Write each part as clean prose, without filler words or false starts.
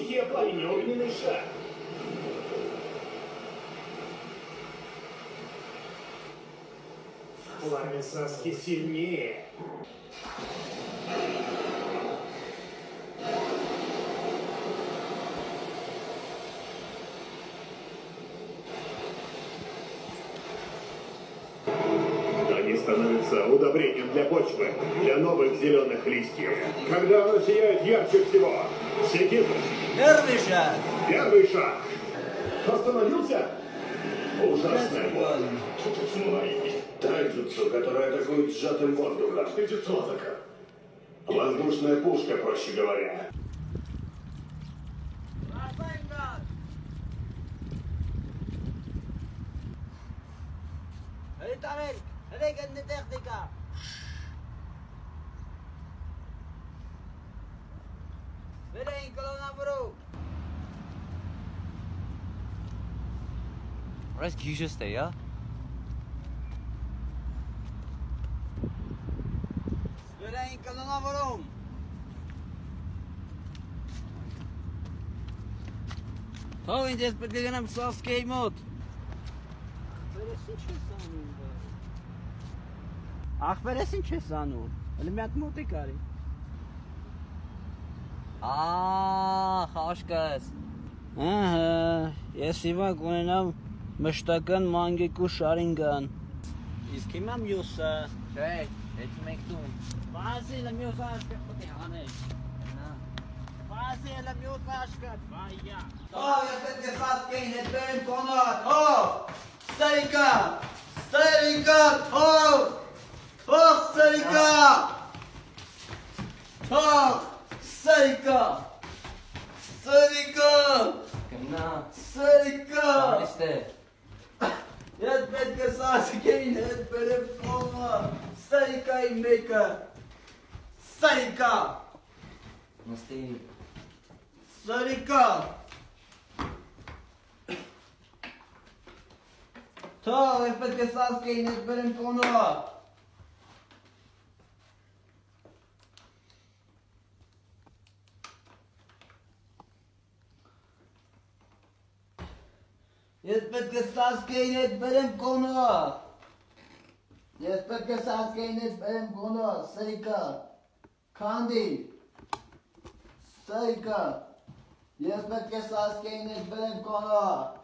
Стихия пламени, огненный шар. Пламя Саски сильнее. Они становятся удобрением для почвы, для новых зеленых листьев. Когда оно сияет ярче всего. Секинду. Первый шаг. Первый шаг. Остановился? Ужасная боль. Тайджутсу, которая атакует сжатым воздухом. Воздушная пушка, проще говоря. техника. Վերային կլոնավորու։ Раз гиже стоя. Վերային կլոնավորում։ Թող ինձ ես պետք է գնամ Սասկեի մոտ։ Վերես ինչ ես անում։ Ախպերես ինչ ես անում։ Հələ մի հատ մոտիկ արի։ Խաշկս։ Ահա, ես հիմա կունենամ մշտական մանգեկու շարինգան։ Իսկ հիմա մյուսը։ Չէ, έτσι մենք տուն։ Բազիլը մյուսը աշկատ պետք է հանես։ Բազիլը մյուսը աշկատ, վայա։ Ես պետք է Սասկեին հետ բերեմ կոնատ, Սերիկա, Սերիկա, թող Սերիկա, թող Սերիկա, Սերիկա, Գնա, Սերիկա, բարիստ է։ Ես պետք է Սասկեին հետ բերեմ կոնատ, Սերիկայի մեկը, Սերիկա, Նստի։ Սերիկա, թող ես պետք է Սասկեին հետ բերեմ կոնատ, Ես պետք է Սասկեին հետ բերեմ կոնատ, ես պետք է Սասկեին հետ բերեմ կոնատ, Սերիկա, քանդի, Սերիկա, ես պետք է Սասկեին հետ բերեմ կոնատ,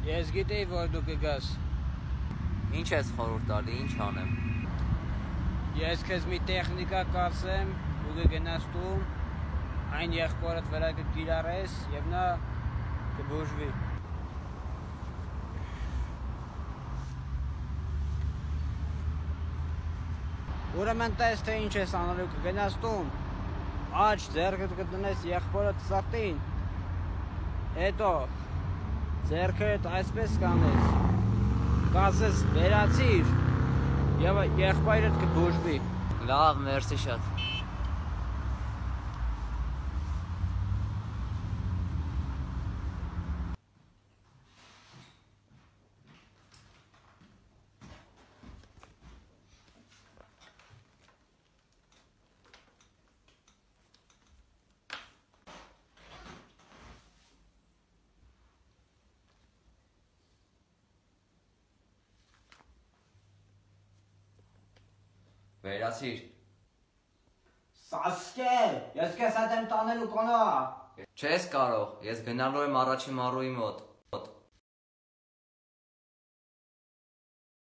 Ես գիտեի, որ դու կգաս։ Ինչ ես խորհուրդ տալի, ինչ անեմ։ Ես քեզ մի տեխնիկա կասեմ, դու կգնաս տուն, այն եղբորդ վրա կկիրառես եւ նա կբուժվի։ Ուրեմն տես թե ինչ ես անելու, կգնաս տուն, աջ ձեռքդ կդնես եղբորդ սրտին, հետո ձեռքդ այսպես կանես, կասես վերացիր և եղբայրդ կբուժվի։ Լավ, մերսի շատ։ Վերացիր։ Սասկե, ես կես հետ եմ տանելու կոնա։ Չես կարող, ես գնալու եմ առաջի մարուի մոտ։